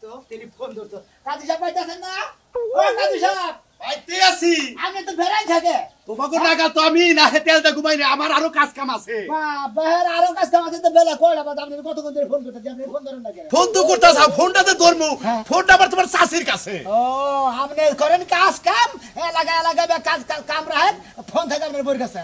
তো টেলিফোন ধরতো কাজী সাহেব পাইতেছেন না ও কাজী সাহেব পাইতে আছি আমি তো বেড়াই থাকে তোমাকে নাগাল তো আমি না তেলটা ঘুমাই না আমার আরো কাজ কাম আছে বাবার আরো কাজ কাম আছে তো বেলা কয়টা বাজে আপনি কতক্ষণ ধরে ফোন করতেছেন আপনি ফোন ধরেন না কেন ফোন তো করতাছ ফোনটাতে ধরমু ফোনটা আবার তোমার চাচির কাছে ও আপনি করেন কাজ কাম এলাকা কাজ কাম রাখেন ফোন থাকে আপনার বউর কাছে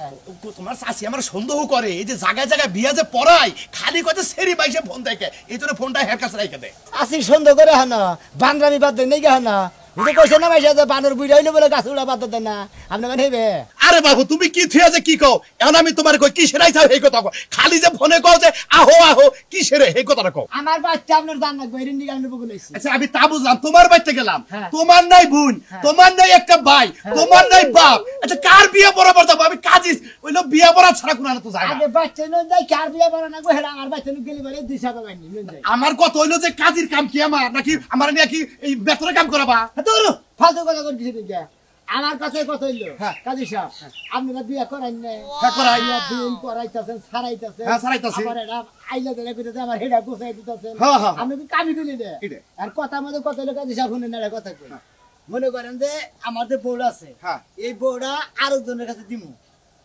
তোমার চাচি আমার সন্দেহ করে এই যে জায়গায় জায়গায় বিয়া যে পড়ায় খালি কথা সেরি বাইসে ফোন দেখে এই জন্য ফোনটা হের কাছে রেখে দেয় আসি সন্দেহ করে হন বান্দরামি বাদ দেন নাকি হন বুঝে কইছে না ভাই যে বানর বুইড়া হইলে বলে গাছ উড়া বাদ দেন না আপনি মানে হইবে আরে বাবু তুমি কি থিয়া যে কি কও এখন আমি তোমার কই কি সেরাই চাও এই কথা কও খালি যে ফোনে কও যে আহো আহো কি সেরে এই কথাটা কও আমার বাচ্চা আপনার জান না গইরিন দিকে আমি বলে লইছি আচ্ছা আমি তা বুঝলাম তোমার বাড়িতে গেলাম হ্যাঁ। তোমার নাই বোন তোমার নাই একটা ভাই তোমার নাই বাপ আচ্ছা কার বিয়ে বরাবর যাবো আমি কাজী ওইলো বিয়ে বরা ছাড়া কোনো তো যায় না আগে বাচ্চা নই যাই কার বিয়া বড় না গো হেডা আমার বাচ্চা নই গেলি বলে দুই সাবা বাইনি লই যাই আমার কথা হইলো যে কাজীর কাম কি আমার নাকি আমার নিয়ে কি এই বেতনের কাম করাবা তোর ফালতু কথা কর কিছু দিকে আমার কাছে কথা হইলো হ্যাঁ। কাজী সাহেব আপনারা বিয়া করাই না হ্যাঁ, করাই। দিন করাইতাছেন ছাড়াইতাছেন হ্যাঁ, ছাড়াইতাছি। আমার এটা আইলা ধরে কইতাছে আমার হেডা গোছাই দিতাছেন হ্যাঁ, হ্যাঁ, হ্যাঁ। আমি কি কামি করি না এটা। আর কথা মধ্যে কথা হইলো কাজী সাহেব শুনেন না কথা কই মনে করেন যে আমার যে বউড়া আছে হ্যাঁ। এই বউড়া আরেকজনের কাছে দিমু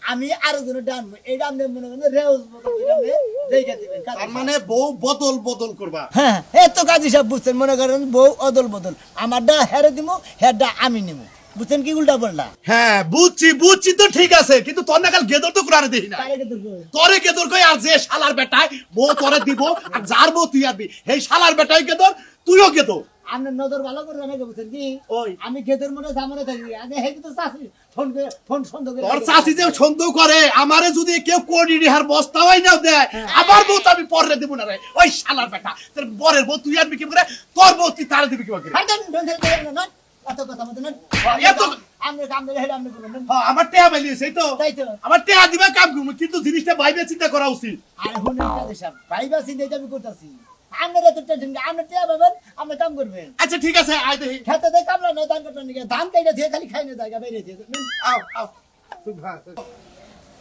আমি আরেকজনের ডানবো এইটা আপনি মনে করেন রেউজ মতো আপনি দেখে দিবেন তার মানে বউ বদল বদল করবা হ্যাঁ এত কাজী সব বুঝছেন মনে করেন বউ অদল বদল আমারটা হেরে দিব হেরটা আমি নিব বুঝছেন কি উল্টা পড়লা হ্যাঁ বুঝছি তো ঠিক আছে কিন্তু তোর নাকাল গেদর তো কোরআনে দেখি না তারে কিন্তু তোরে গেদর কই আর যে শালার বেটায় বউ তোরে দিব আর যার বউ তুই আনবি এই শালার বেটাই গেদর তুইও গেদর আপনার নজর ভালো করে জানাই বুঝছেন কি ওই। আমি গেদের মনে জামানে থাকি আগে হে কিন্তু চাষি ফোন সন্দেহ করে তোর চাষি যে সন্দেহ করে আমারে যদি কেউ কোটি রিহার বস্তা হয় না দেয় আমার বউ তো আমি পরে দিব না রে ওই শালার বেটা তোর বরের বউ তুই আনবি কি করে তোর বউ তুই তারে দিবি কি করে হাঁটেন ডন ধরে না এত কথা মত না এত আমরা কাম করে হেডা আমরা করবেন হ্যাঁ আমার টেয়া বাইলিছে এই তো তাই তো আমার টেয়া দিবা কাম করব কিন্তু জিনিসটা বাইবে চিন্তা করা উচিত আর হুনেন কাজী সাহেব ভাইবা চিন্তা আমি করতেছি আপনারা তো টেনশন আমরা টিয়া পাবেন আমরা কাম করবেন আচ্ছা ঠিক আছে আয় দেখি খেতে দেয় কামলা নয় ধান কাটলা নিয়ে ধান কাইটা দিয়ে খালি খাই না জায়গা বেরিয়ে দিয়ে আও আও খুব ভালো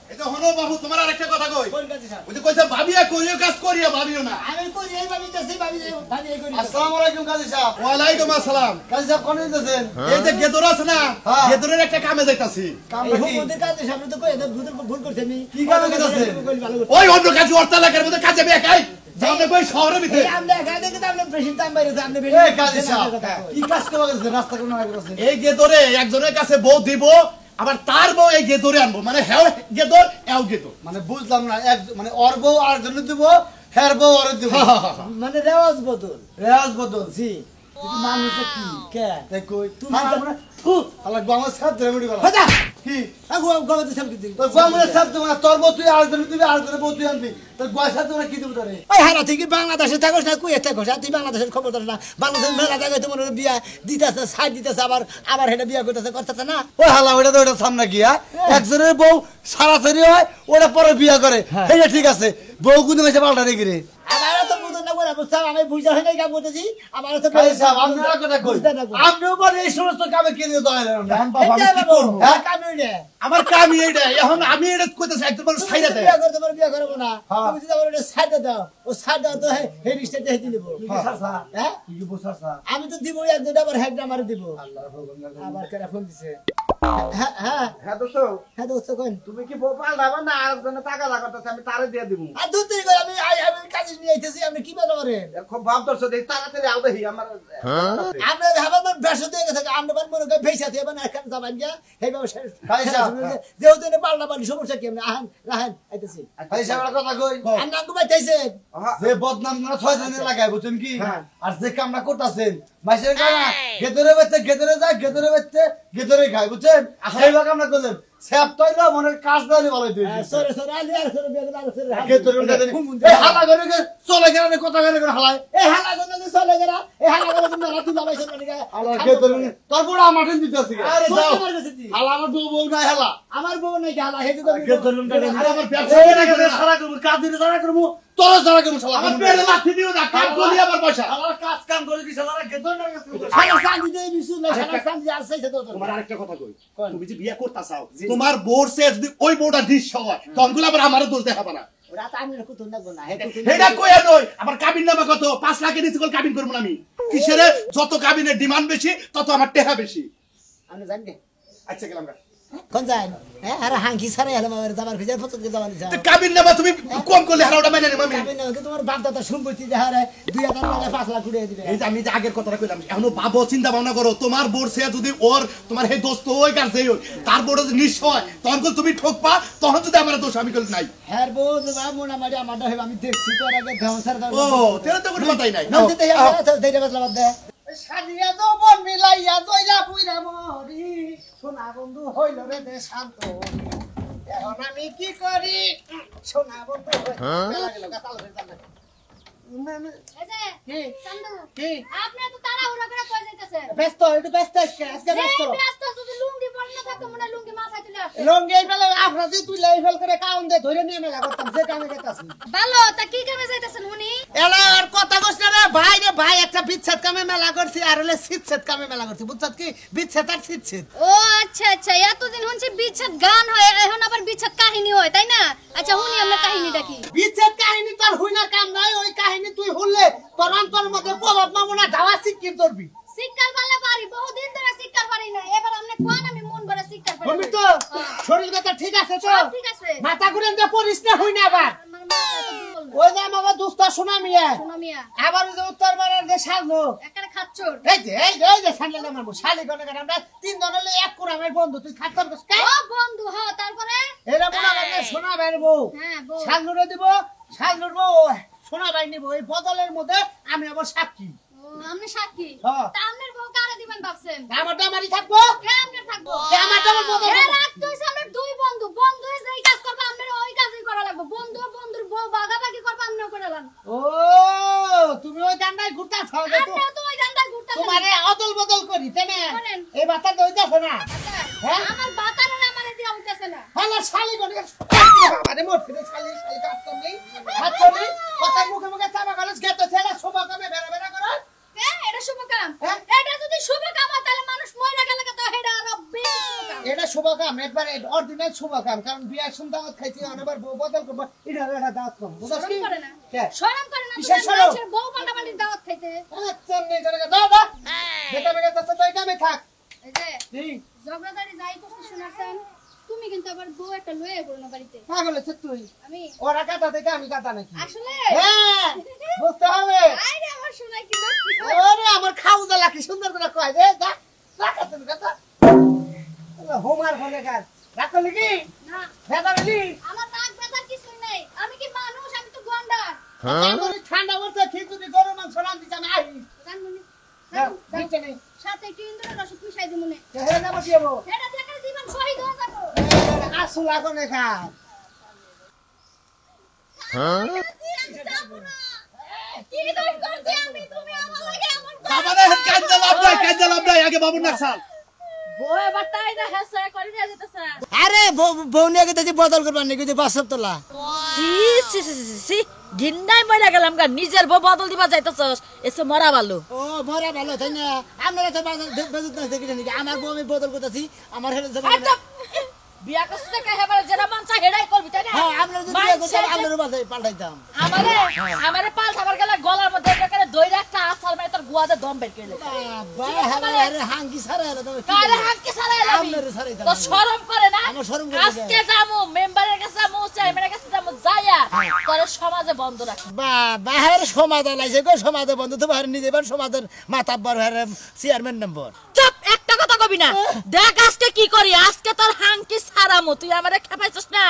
এই তো হলো বাবু তোমার আরেকটা কথা কই কোন কাজী সাহেব ওই যে কইছে ভাবিয়া করিও কাজ করিয়া ভাবিও না আমি করি এই ভাবিতেছি ভাবি এই করি আসসালামু আলাইকুম কাজী সাহেব। ওয়ালাইকুম আসসালাম কাজী সাহেব কোন দিতেছেন? এই যে গেদর আছে না হ্যাঁ। গেদরের একটা কামে যাইতাছি এই কামটা কি? হুকুমতের কাজী সাহেব তো কই এটা ভুল করছে আমি কি কামে গেছেন? ভালো করছে ওই অন্য কাজ অর্থ এলাকার মধ্যে কাজে বেকাই যাবে কই শহরের ভিতরে এই আমরা একা দেখে তো আপনি প্রেসিডেন্ট দাম বাইরে আপনি এই কাজী সাহেব, কি কাজ করবা গেছেন? রাস্তা কোন জায়গায় গেছেন? এই গেদরে একজনের কাছে বউ দিব আবার তার বউ এই গেদরে আনবো মানে হ্যাঁ গেদর এও গেদর মানে বুঝলাম না মানে ওর বউ আর জন্য দিব, হের বউ আর দিব। মানে রেওয়াজ বদল রেয়াজ বদল। জি কিন্তু মানুষটা কি? কে তাই কই তুমি তুমি মানে ফু আলা বাংলা সাহেব ধরে মুড়ি গলা। হজা কি? আগু গবাতে সব কি তোর বাংলা সাহেব তোমার তোর বউ তুই আর জন্য দিবি আর জন্য বউ তুই আনবি। তোর গোয়া সাহেব তোমরা কি দিব তোরে? ওই হারা থেকে বাংলাদেশে থাকোস না কুয়ে থাকোস তুই বাংলাদেশের খবর ধর না বাংলাদেশের মেলা জায়গায় তোমার বিয়া দিতেছে সাইড দিতেছে আবার হেটা বিয়া করতেছে না ওই হালা ওটা তো ওটা সামনে গিয়া একজনের বউ সারাসারি হয় ওটা পরে বিয়া করে এইটা ঠিক আছে বউ কিন্তু মেসে পাল্টা রেখে রে আমার তো বুঝতে না করে বুঝতাম আমি বুঝা হয়ে নাই কাম করতেছি আমার তো কাজী সাহেব আমি আর কথা কই বুঝতে না করে। আপনিও বলে এই সমস্ত কামে কে দিয়ে দয়া দেন না এটাই বাবু, হ্যাঁ? কামি হইলে। আমার কাম এইটা এখন আমি এটা কইতেছি একদম তুমি সাইডা যদি দেয় বিয়া করতে পারো, বিয়া করবো না। হ্যাঁ। তুমি যদি আমার ওটা সাইডে দাও, ও সাইডে দাও তো হে রিস্টা দিয়ে দিবো। হ্যাঁ? তুই কি বসছস না আমি তো দিব এক দুটা আবার হেড আমার দিব আল্লাহর হুকুম আবার কেন ফোন দিছে হ্যাঁ হ্যাঁ হ্যাঁ দোস্ত হ্যাঁ দোস্ত কোন তুমি কি বউ পাল্টাবা না আরেকজনে টাকা লাগাতেছে আমি তারে দিয়ে দিব আর দু তিন করে আমি কাজে নিয়ে আইতেছি আপনি কি মনে করেন খুব ভাব দর্শক দেই তাড়াতাড়ি আও দেখি আমার আপনি ভাবার বেশ দিয়ে গেছে আমরা মনে করি ভেসা দিয়ে মানে এখানে যাবেন গিয়া এই ব্যবসা কাজী সাহেব, যেহেতু এটা পাল্টা পাল্টি সমস্যা কি আপনি আহেন রাহেন আইতেছি ভাই সাহেব একটা কথা কই আর নাম ঘুমাইতেছেন যে বদনাম না ছয় জনে লাগায় বুঝছেন কি হ্যাঁ। আর যে কামটা করতেছেন মাইসের কানা গেদরে বাইতে গেদরে যায় গেদরে বাইতে গেদরে খায় বুঝছেন সেইভাবে কামটা করলেন স্যাপ তৈলো মনে কাজ দিলে ভালো হইতো সরে সরে আলি আর সরে বিয়া আর সরে গেদরে উল্টা দেন এই হালা করে চলে গেলে কথা করে হালায় এই হালা গন্দ চলে গেরা এই হালা গন্দ মেলা তুই লাগাইছ মানে আল্লাহ গেদরে তোর বুড়া মাঠে দিতেছি আরে যাও হালা আমার বউ বউ নাই হালা আমার বউ নাই হালা হেতু গেদরে উল্টা দেন আরে আমার ব্যবসা এই করে করে সারা করব কাজ দিলে সারা করব তোর সারা করব শালা আমার পেটে লাথি দিও না কাম করি আবার পয়সা আমার কাজ কাম করে দিছ সারা গেদরে না সারা সান্দি দেই বিসু না সারা সান্দি আর সাইছে তো তোমার আরেকটা কথা কই কোন? তুমি যে বিয়ে করতা চাও তোমার বোর সে যদি ওই বউটা ডিশ হয় তখন আবার আমারও দোষ দেখাবা না ওরা তো আমি কত না গোনা হেতু এটা কইয়া নই আমার কাবিন নামা কত 5 লাখের নিচে কল কাবিন করব না আমি কিসের যত কাবিনের ডিমান্ড বেশি তত আমার টেহা বেশি। আমি জানি না আচ্ছা গেলাম গা। কোন যাই হ্যাঁ আর হাঙ্কি সারে হলো আমার যাবার খুঁজে পছন্দ যাবার নিছা তো কাবিন নেবা তুমি কম করলে হারাওটা মেনে নেব আমি। আমি না তোমার বাপ দাদা সম্পত্তি যে হারে 2000 টাকা 5 লাখ উড়িয়ে দিবে এই যে আমি যে আগের কথাটা কইলাম এখনো ভাবো চিন্তা ভাবনা করো তোমার বোর সে যদি ওর তোমার হে দোস্ত ওই কাছে ওই তার বোর যদি নিশ্চয় তখন যদি তুমি ঠকবা তখন যদি আমার দোষ আমি কইল নাই। হ্যাঁ বউ বা মোনা মারি আমারটা হবে আমি দেখছি তো আগে ধ্বংসার দাও ও তেরে তো কোনো কথাই নাই। না দিতে যাবে দেইরা বসলা বাদ দে সাদিয়া যৌবন মিলাইয়া জয়লা পুইরা মরি সোনা বন্ধু হইল রে দে শান্ত এখন আমি কি করি সোনা বন্ধু লাগলো গাতাল হয়ে যাবে এই যে কি চান্দু কি আপনি তো তাড়াহুড়া করে কই যাইতেছেন ব্যস্ত একটু ব্যস্ত আজকে ব্যস্ত এই ব্যস্ত যদি লুঙ্গি পরে না থাকতো মনে হয় লুঙ্গি মাথায় তুলে আসে লঙ্গে ফেলে আপনারা যে তুই লাই ফেল করে কাউন দে ধরে নিয়ে মেলা করতাম যে কামে গেতাছি ভালো তা কি কামে যাইতেছেন উনি এলা আর কথা কইছ না রে ভাই একটা বিচ্ছেদ কামে মেলা করছি আর হলে সিচ্ছেদ কামে মেলা করছি বুঝছত কি বিচ্ছেদ আর সিচ্ছেদ ও আচ্ছা আচ্ছা এতদিন শুনছি বিচ্ছেদ গান হয় এখন আবার বিচ্ছেদ কাহিনী হয় তাই না আচ্ছা উনি আমরা কাহিনীটা কি বিচ্ছেদ কাহিনী তোর হই না কাম নাই ওই কাহিনী তুই হলে তোর অন্তর মধ্যে প্রভাব মামুনা ধাওয়া শিক্ষিত করবি শিক্ষার পালে পারি বহুদিন ধরে শিক্ষার পারি না এবার আপনি কোন আমি মন ভরে শিক্ষার পারি বলবি তো শরীর কথা ঠিক আছে তো সব ঠিক আছে মাথা ঘুরে যে পড়িস না হই না আবার আমার মা এত দুর্বল না ওই যে আমার দুস্ত শোনা মিয়া শোনো মিয়া আবার ওই যে উত্তর বাড়ার যে সাজলো একারে খাচ্ছর এই যে সামনে আমার শালি গনে গনে আমরা তিন জন হলে এক কুরামের বন্ধু তুই খাতর কস কে ও বন্ধু হ তারপরে এরা মনে লাগে শোনা বেরবো হ্যাঁ বউ শালনুরে দিব শালনুর বউ শোনা বাই নিব এই বদলের মধ্যে আমি আবার সাক্ষী ও আপনি সাক্ষী হ্যাঁ। তা আপনার বউ কারে দিবেন ভাবছেন আমার দামারি থাকবো কে আপনার থাকবো কে আমার দামার বদল এ রাখতো আপনার দুই বন্ধু বন্ধু যেই কাজ করবে আপনার ওই কাজই করা লাগবে বন্ধু বন্ধুর বউ ভাগাভাগি করবে আপনিও করে লান ও তুমি ওই গান্ডায় ঘুরতাছ আপনিও তো ওই গানটা ঘুরতেছেন তোমারে অদল বদল করি তাই না করেন। এই বাতা দইতাছ না হ্যাঁ? আমার বাতারে না মানে দিয়া হইতাছে না হ্যালো শালি গনে বাবারে মোর ফিরে শালি কাট করনি হাত করনি কথা মুখে মুখে চাবা গলস গেতো ছেড়া শোভা কমে বেরা বেরা করো কে এটা শুভ কাম হ্যাঁ? এটা যদি শুভ কাম হয় তাহলে মানুষ মইরা গেলে তো এটা আরো বেশি শুভ কাম এটা শুভ কাম একবার অরিজিনাল শুভ কাম কারণ বিয়ার সুন্দর খাইছি অনেকবার বউ বদল করবো এটা দাঁত কম বুঝছ কি শরম করে না কে? শরম করে না কিসের তুমি শরম? মানুষের বউ পাল্টাপাল্টির দাওয়াত খাইতে আচ্ছা নে করে দাও দাও বেটা বেটা তো তুই কামে থাক এই যে কি ঝগড়াদারি যাই করতে শুনাছেন তুমি কিন্তু আবার বউ একটা লয়ে করো না বাড়িতে পাগল আছে তুই আমি ওরা কাটা থেকে আমি কাটা নাকি আসলে হ্যাঁ বুঝতে হবে আইরে আমার শোনাই কি লক্ষ্মী ওরে আমার খাউজা লাকি সুন্দর করে কয় রে যা রাখা তুমি কথা হোমার ফলে কার রাখলি কি না ভেদালি আমার নাক ব্যথার কিছুই নাই আমি কি মানুষ আমি তো গন্ডার আমি ঠান্ডা বলতে খিচুড়ি গরম মাংস রান্দি জানা আই জানমুনি দিতে নেই সাথে একটু ইন্দ্রের রস মিশাই দিমুনে হে না বসিয়াবো এটা থেকে জীবন শহীদ হয়ে যাবো আসু লাগো না খা কি দোষ করছি আমি তুমি আমার লাগে এমন বাবারে কাঁদতে লাভ নাই আগে বাবুর নাকসাল। বউ এবার তাই না হেসে করে নিয়ে যেতেছে আরে বউ নিয়ে গেছে বদল করবার নাকি যে বাসব তোলা সি সি সি সি সি গিন্ডাই মইরা গেলাম গা নিজের বউ বদল দিবা যাইতেছস এসে মরা ভালো ও মরা ভালো তাই না আপনারা তো বেজত না দেখে নাকি আমার বউ আমি বদল করতেছি আমার হেলে আচ্ছা বিয়া করছিস কে হেবারে যেটা মন চাই হেডাই করবি তাই না হ্যাঁ আপনারা যদি বিয়ে করতেন আপনারও পাল্টাইতাম আমারে পাল খাবার গেলে গলার মধ্যে এটাকে দইরা একটা আসাল মানে তোর গুয়াতে দম বের করে বাবা আরে হাঙ্কি সারা এলো তুমি কারে হাঁকি সারা এলাবি আপনারে সারাইতাম তো শরম করে না আমার শরম করে আজকে যামু মেম্বারের কাছে যামু চেয়ারম্যানের কাছে যামু যাইয়া তোরে সমাজে বন্ধ রাখি বাহার সমাজ লাইছে গো সমাজে বন্ধু তো বাহার নিজে বান সমাজের মাতাব্বর হারে চেয়ারম্যান নম্বর চুপ একটা কথা কবি না দেখ আজকে কি করি আজকে তোর হাঙ্কি সারামু তুই আমারে খেপাইছস না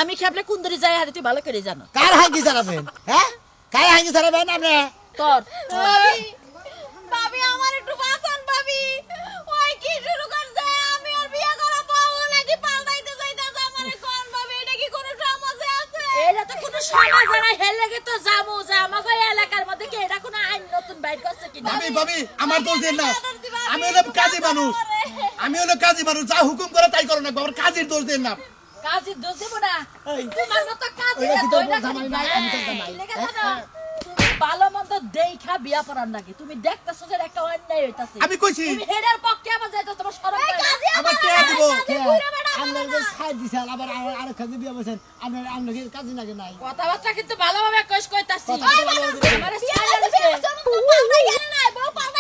আমি খেপলে কুন্দরি যাই হারি তুই ভালো করে জানো কার হাঙ্কি চালাবেন হ্যাঁ কার হাঙ্কি চালাবেন আপনি তোর ভাবি আমার একটু বাঁচান ভাবি ওই কি শুরু করছে আমি আর বিয়ে করা পাবো নাকি পাল্টাইতে যাইতাছে আমারে কোন ভাবি এটা কি কোনো সমস্যা আছে এটা তো কোনো সমাজ নাই হেলেগে তো যামু যে আমাকে এলাকার মধ্যে কি এটা কোনো আইন নতুন বাইর করছে কিনা ভাবি আমার দোষ দেন না আমি হলো কাজী মানুষ যা হুকুম করে তাই করো না বাবার কাজীর দোষ দেন না কাজী দোষ দেব না এই, তোমার মতো কাজী ওইটা কি তোর দইরা জামাই নাই? আমি তোর জামাই। লেগে থাকো। তুমি ভালো মন্দ দেখা বিয়া করার নাকি তুমি দেখতেছো যে একটা অন্যায় হইতাছে আমি কইছি তুমি হেডের পক্ষে আমার যাইতো তোমার শরম করে না? আমার কে দিব আপনার যে সাইড দিছেন আবার আর কাজে বিয়ে বসেন আপনার আপনার কাজে নাকি নাই কথাবার্তা কিন্তু ভালোভাবে কইতাছি কথা ভালোভাবে দিবেন। আমারে ছাইড়া দিছে বউ পাল্টাই গেল না বউ পাল্টাই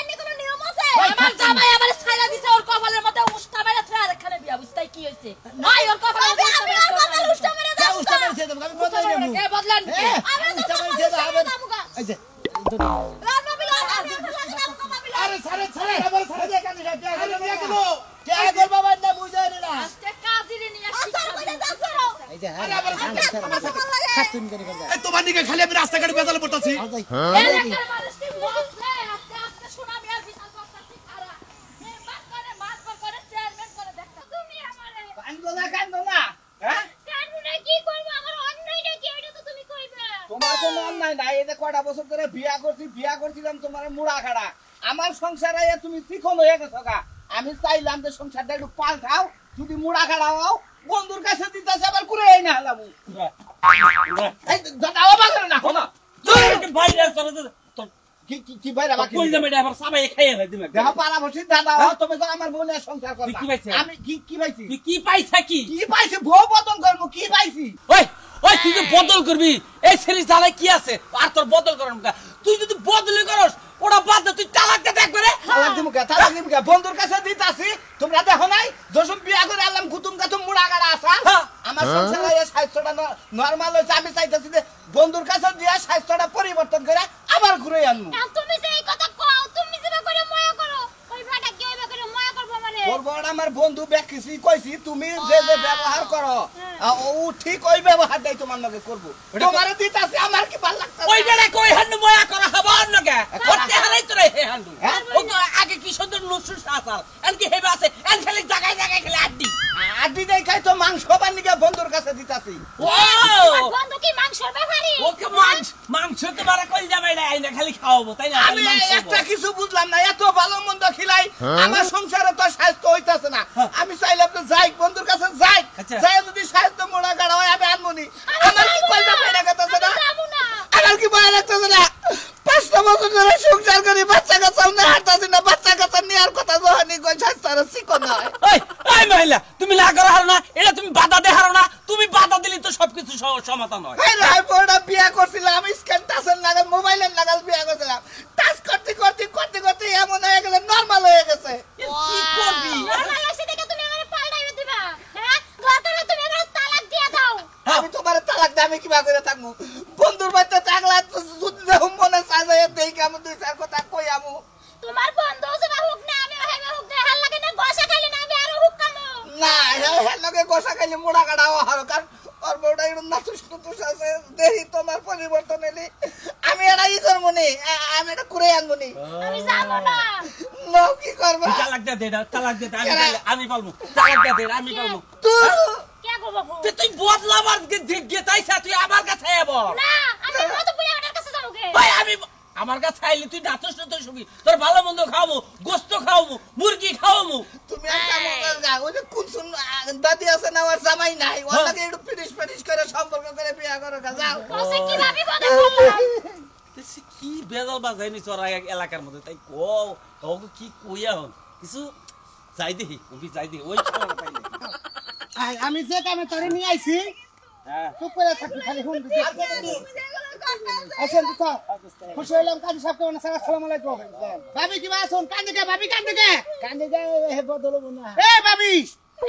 জামাই আমারে ছাইরা দিছে ওর কপালের মধ্যে উষ্টা মেরে তুই আরেকখানে বিয়া বুঝতাই কি হইছে নাই ওর কপালে ভাবি আমি ওর কপালে উষ্টা মেরে কে দাও উস্তা মেরেছে তো আমি বদলাই দেবো কে বদলান কে আমি তো উস্তা কপালে মেরেছে তো উষ্টা হবে মেরে দামুগা এই যে রাত ভাবি রাত আমি আপনার লাগে দামুগা ভাবি আরে ছাড়ে ছাড়ে আবার ছাড়ে দে কানে কে আরে বিয়া কেন কে আগর বাবা না বুঝাই না আজকে কাজিরে নিয়ে আসার করে যাচ্ছ এই যে আরে আবার ছাড়ে খাতুন করে করে এই তোমার দিকে খালি আমি রাস্তাঘাটে বেজালে পড়তাছি এলাকার মানুষ কি বলছে আজকে আজকে শোনামি আর বিশাল করতেছি খারাপ মেম্বার করে মাতবার করে চেয়ারম্যান করে দেখতা তুমি আমারে কান্দো না হ্যাঁ কানুনে কি করব আমার অন্যায় নাকি এটা তো তুমি কইবে তোমার কোনো অন্যায় নাই। এই যে কয়টা বছর ধরে বিয়া করছিলাম তোমার মুড়া খাড়া। আমার সংসারে তুমি চিকন হয়ে গেছো গা। আমি চাইলাম যে সংসারটা একটু পাল্টাও, যদি মুড়া খাড়া হও বন্ধুর কাছে দিতেছে আবার করে এই না হলাম এই দাদা ও বাজারে না হলো কি বাইরে বাকি দেখা পারা বসি দাদা ও তুমি তো আমার বোনের সংসার করবা। কি পাইছে? আমি কি পাইছি কি পাইছা কি কি পাইছি বউ বদন করবো কি পাইছি ওই ওই তুই যে বদল করবি এই ছেলে জানাই কি আছে আর তোর বদল করার মুখা তুই যদি বদলি করস ওটা বাদ দে তুই তালাক দে দেখবে রে তালাক দিমু কে? তালাক দিমু কে? বন্ধুর কাছে দিতাছি, তোমরা দেখো নাই? যখন বিয়া করে আনলাম কুতুম কাতুম মুড়া গাড়া আসা, হ্যাঁ। আমার সংসারে এই স্বাস্থ্যটা নরমাল হয়েছে। আমি চাইতেছি যে বন্ধুর কাছে দিয়া স্বাস্থ্যটা পরিবর্তন করে আবার ঘুরে আনবো। তুমি যে এই কথা কও তুমি যেবা করে ময়া করো ওই ভাটা কি হইবা করে ময়া করব মানে ওর বড় আমার বন্ধু ব্যাখ্যাছি কইছি তুমি যে ব্যবহার করো ও ঠিক ওই ব্যবহারটাই তোমার লগে করব। তোমারে দিতাছি, আমার কি ভালো লাগতাছে? ওই বেড়া কই হান্ডু ময়া করা হবো অন্য কে করতে হারাই তোরে হে হান্ডু ও তো আগে কি সুন্দর লুসু সাসাল এনকি হেবে আছে এন খালি জায়গায় জায়গায় খালি আড্ডি আড্ডি দেখাই তো মাংস বানিয়ে বন্ধুর কাছে দিতাছি। ও বন্ধু কি মাংসের ব্যাপারী ওকে মাংস তো বারা কই যাবে না আইনা খালি খাওয়াবো তাই না আমি একটা কিছু বুঝলাম না, এত ভালো মন্দ খিলাই আমার সংসারে তো স্বাস্থ্য হইতাছে না। আমি চাইলাম তো যাই বন্ধুর কাছে যাই, আচ্ছা। যাই যদি স্বাস্থ্য মোড়া গাড়া হয় আমি আনমনি। আমার কি কইবা পেড়া গেতাছে না, যাবো না আমার কি ভয় লাগতেছে না। 5টা বছর ধরে সংসার করি, বাচ্চা কাচ্চা না হাঁটাছি না, বাচ্চা কাচ্চা নেওয়ার কথা যখনই কই স্বাস্থ্য আর চিকন হয়। ওই ওই মহিলা তুমি না করা হারো না এটা তুমি বাধা দে হারো না তুমি বাধা দিলে তো সবকিছু সমাধান হয় এই রাই বড়টা বিয়া করছিলাম, আমি স্ক্যান টাচের নাগাল মোবাইলের নাগাল বিয়া করছিলাম। টাচ করতে করতে করতে করতে এমন হয়ে গেছে, নরমাল হয়ে গেছে। কি করবি নরমাল আছে দেখে তুমি আমারে পাল্টাইবে দিবা হ্যাঁ দরকার হলে তুমি আমারে তালাক দিয়া দাও আমি তোমার তালাক দিয়ে আমি কিবা করে থাকবো? বন্ধুর বাড়িতে থাকলে যদি দেখুন মনে চাই যায় দেখি আমি 2-4 কথা কই আমু। তোমার বন্ধু যেবা হুক না আমি হেবে হুক না হাল লাগে না গোসা খাইলে না আমি আরো হুক কামো না হ্যাঁ লগে গোসা খাইলে মোড়া কাটাও হয়, কারণ ওর বউটা একটু নাতুস টুতুস আছে। দেখি তোমার পরিবর্তন এলে আমি এটা ই করবো নি, আমি এটা করে আনবো নি। আমি যাবো না নাও কি করবা? তালাক দে তালাক দে আমি পালবো তালাক দে আমি পালবো তুই কে গো বাবু তুই বদলাবার গেতাইছা তুই আমার কাছে আইব না আমি কত বুড়াটার কাছে যাবো কে ভাই আমি আমার কাছে আইলি তুই নাতস না তুই শুবি তোর ভালো মন্দ খাওয়াবো গোস্ত খাওয়াবো মুরগি খাওয়াবো তুমি একটা মঙ্গল যাও, ওই যে কুনসুন দাদি আছে না, ওর জামাই নাই, ওর লাগে একটু ফিনিশ করে সম্পর্ক করে বিয়া করো গা, যাও। ওসে কি ভাবি বদে বললাম কি বেজাল বাজাইনি তোর এলাকার মধ্যে তাই কও ওকে কি কইয়া হন কিছু যাই দেখি যাই দেখি ওই খাওয়া পাই নাকি আমি যে কামে তোরে নিয়ে আইছি হ্যাঁ চুপ করে থাকবি, খালি শুন দিছি। আসেন তো খুশি হইলাম, কাজী সাহেব কেমন আছেন? আসসালামু আলাইকুম। ভাবি কি আছেন? কান্দে কে ভাবি, কান্দে কে? কান্দে যায় হে বদল না এ ভাবি,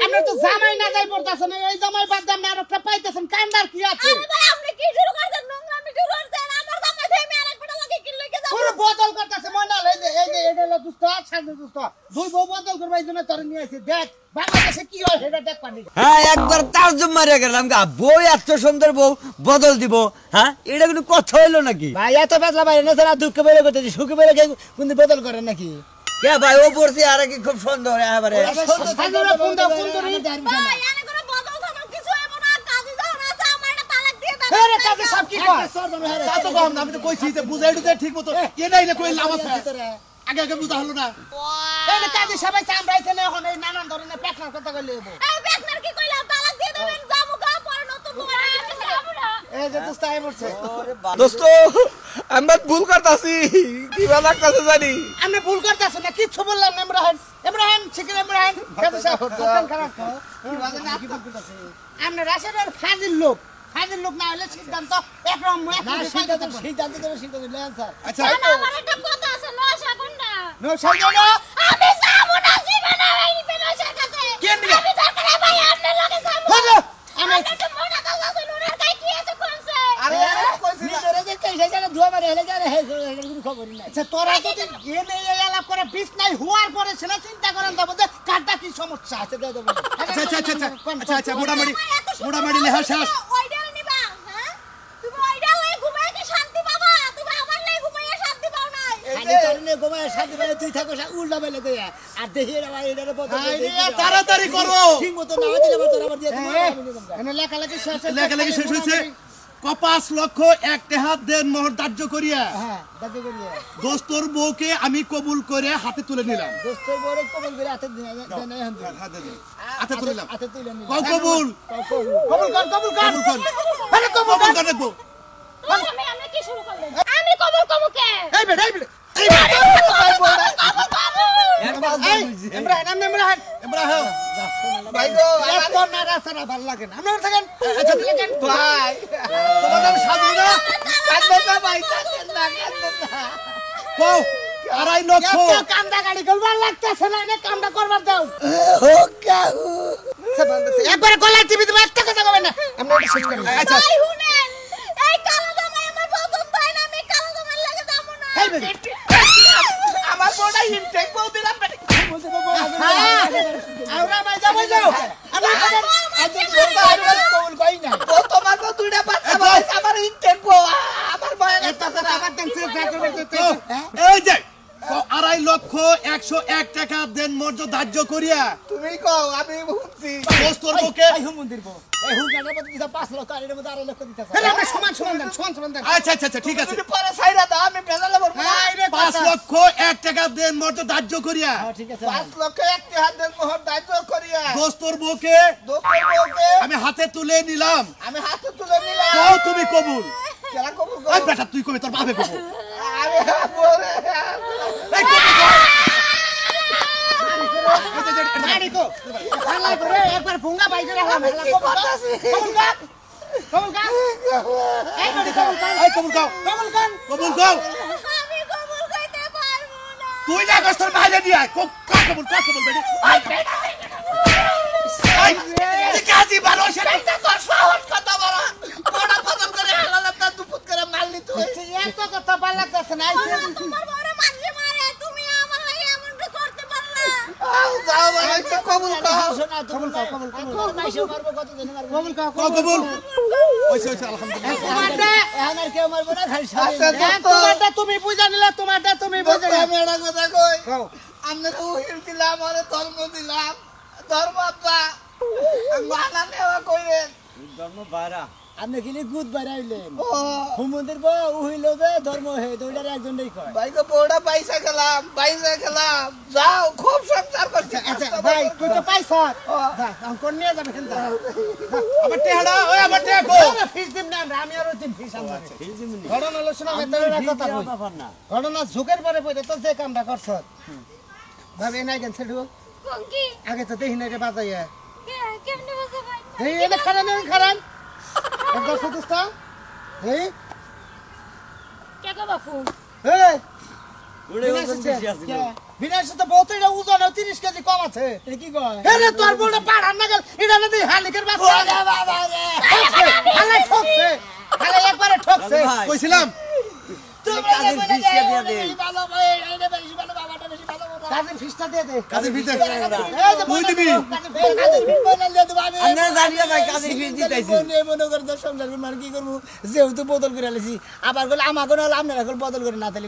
আপনি তো জামাই না যাই পড়তাছেন, এই জামাই বাদ দাম না আরেকটা পাইতেছেন, কান্দার কি আছে? আরে ভাই আপনি কি শুরু করছেন নোংরামি শুরু করছেন আমার দামে থেমে আরেকটা লাগে কি লইকে যাবো পুরো বদল করতেছে ময়নাল। এই যে এটা হলো দুষ্ট আর সামনে দুষ্ট, দুই বউ বদল করবে, এই জন্য তোরে নিয়ে আইছি। দেখ বাংলাদেশে কি হয় সেটা দেখ পানি। হ্যাঁ একবার তার্জুম মারিয়া গেলাম গা বউ এত সুন্দর বউ বদল দিব হ্যাঁ এটা কিন্তু কথা হইলো নাকি ভাই এত বেতলা ভাই না সারা দুঃখ বেলে করতেছি সুখে বেলে কিন্তু বদল করেন নাকি কে ভাই ও পড়ছি আর কি খুব সুন্দর এবারে সাজুরা ফোন দাও, ফোন করি। ভাই এনে কোনো বদল থাকার কিছু হইব না কাজে যাও না আছে আমার একটা তালাক দিয়ে দাও আরে কাজী সাহেব কি কয়? তা তো কম না, আমি তো কইছি যে বুঝাই দিতে ঠিক মতো এ নাই রে কই লাভ আছে আগে আগে বুঝা হলো না এই যে কাজী সাহেব চামড়াইছে না, এখন এই নানান ধরনের পেটনার কথা কইলে হইব। এই বেকনার কি কইলাম তালাক দিয়ে দেবেন যাবো গা পরে নতুন বউ আমি যাবো না এই যে দোস্ত আই পড়ছে। দোস্ত আমরা ভুল করতাছি কি ভালো লাগতাছে জানি আমি ভুল করতেছ না, কিচ্ছু বললাম না। ইমরান ইমরান শিকির ইমরান কাজী সাহেব দোকান খারাপ তো কি বাজে না কি করতেছে? আমরা রাশেদের ফাজিল লোক না হলে সিদ্ধান্ত একরকম না সিদ্ধান্ত সিদ্ধান্ত লেন স্যার আচ্ছা না আমার একটা কথা আছে নশা কোন না নো সাইজা আমি ডুয়া মারে হেলে যায় হে কোনো খবরই নাই। আচ্ছা তোরা যদি এনে এই আলাপ করে বিষ নাই হওয়ার পরে সেটা চিন্তা করেন দেবো যে কারটা কি সমস্যা আছে দিয়ে দেবো। আচ্ছা মোটামুটি লেহা শেষ। ওইডাল নিবা হ্যাঁ তুমি ওইডাল লই ঘুমায় কি শান্তি পাবা তুমি আমার লই ঘুমায় শান্তি পাও নাই খালি কারণে গোমায় শান্তি পায় তুই থাকো উল্টা বেলে দেয়া আর দেখি রে ভাই এটারে বদল তাড়াতাড়ি করো। ঠিক মতো না দিলে আবার তোর আবার দিয়ে দেবো। এনে লেখালেখি শেষ হয়েছে। কপাস লক্ষ 1 টাকা দেন মোহর ধার্য করিয়া হ্যাঁ দাদি করিয়ে দোস্তর বউকে আমি কবুল করে হাতে তুলে নিলাম। দোস্তের বড় কবুল করে হাতে দিয়ে হাতে তুলে নিলাম। হাতে তুলে নিলাম। কও কবুল। কবুল কর আরে কবুল কবুল করে দেখবো। আমি কি শুরু করলেন আমি কবুল কমুকে এই বেটা ইমরান ভাই গো এত নাড়াচাড়া ভালো লাগে না আপনারা থাকেন। আচ্ছা থাকেন ভাই তোমার নাম সাজু না কাঁদবে না ভাই কাঁদবেন না কও 2.5 লক্ষ। এত কান্দা গাড়ি করবার লাগতেছে না এনে কামটা করবার দাও। একবারে গলায় টিপি দিবে একটা কথা কবে না আমরা এটা শেষ করি। আচ্ছা ভাই শুনেন এই কালো জামাই আমার পছন্দ হয় না আমি কালো জামাই লাগে যাবো না এই বেটা আমার বড়াই ইনটেক বউ দিলাম। আমরা ভাই যাও আমরা কবুল কই না ও তোমার তো দুইটা বাচ্চা ভাই আমার ইনটেক বউ আমার বয়ান এত কথা আবার টেনশন করবে তো এই যে 2.5 লক্ষ 101 টাকা দেন মোহর ধার্য করিয়া তুমি কও আমি বুঝছি দোস্তর বউকে এই হুম মন্দির বউ এই হুম গানের মধ্যে দিতা 5 লক্ষ আর এর মধ্যে 2.5 লক্ষ দিতা তাহলে আমরা সমান দেন আচ্ছা ঠিক আছে। পরে সাইরা দাও আমি ভেজালে বলবো হ্যাঁ রে 5 লক্ষ 1 টাকা দেন মোহর ধার্য করিয়া ঠিক আছে 5 লক্ষ 1 টাকা দেন মোহর দায়িত্ব করিয়া দোস্তর বউকে আমি হাতে তুলে নিলাম। আমি হাতে তুলে নিলাম কও তুমি কবুল। কেন কবুল এই বেটা তুই কবি তোর বাপে কবুল। আরে বলে এই কবুল কর। মারি কো হালা করে একবার ভুঙ্গা বাই করে হালা মেলা কবুল কর এই বড়ি কবুল কর এই কবুল কও। কবুল কও। আমি কবুল কইতে পারবো না তুই না কষ্ট বাইরে দিয়া কবুল বেটি। এই তুই কাজী ভালো সেটা তোর সাহস কত বড় বড় বদল করে হালালে তার দুপুত করে মারলি তুই। এত কথা ভালো লাগতেছে না তোমার বড় মানুষ মারে তুমি আমার লাগে এমনটা করতে পারলা যাও ভাই কবুল কর শোনা কবুল কর মাইশো মারবো কত দিন মারবো কবুল কর কবুল ওইসে আলহামদুলিল্লাহ। তোমারটা এখন আর কেউ মারবো না খালি তোমারটা তুমি বুঝা নিলে তোমারটা তুমি বুঝে আমি এটা কথা কই আমরা তো হিল দিলাম আর ধর্ম দিলাম ধর্ম আপা মানা নেওয়া কইরেন ধর্ম বাড়া আপনি কিনি গুদ বাড়াইলেন হুমন্দির বউ হইল যে ধর্ম হে দুইটার একজনই কয় ভাই গো বড়া পয়সা খেলাম যাও খুব সংসার করছি আচ্ছা ভাই তুই তো পাইছ যা কোন নিয়ে যাবে কেন আমার টেহাড়া ওই আমার টেহা কো। ফিস দিম না আমরা আমি আর দিন ফিস আমরা ঘটনা আলোচনা মেতার কথা কই ঘটনা ঝুকের পরে পড়ে তো যে কামটা করছ ভাবে নাই কেন সেটু কোন কি আগে তো দেহি নাই রে বাজাইয়া কেমনে বসে ভাই এই এনে খারান একবার সদস্তা এই কে গো বাপু এই ওরে ওজন বেশি আছে গো। বিনাশ তো বহুত এটা ওজন 30 কেজি কম আছে এটা কি কয় আরে তোর বড় পাড়ার না গেল এটা না দেই হালিকের বাচ্চা ওরে বাবা রে হালে ঠকছে হালে একবারে ঠকছে ভাই। কইছিলাম কাজের ফিসটা দিয়ে দে। ভালো ভাই এইটা বেশি ভালো বাবাটা বেশি ভালো কাজের ফিসটা দিয়ে দে কাজের ফিস দে। এই যে তুই দিবি। কাজের ফিস বলে দিয়ে দেব আমি আপনারা জানিয়ে ভাই কাজের ফিস দিতেছি। মনে করে দর্শক কি করবো যেহেতু বদল করে আলেছি আবার বলে আমাকে আপনারা বদল করে না তাহলে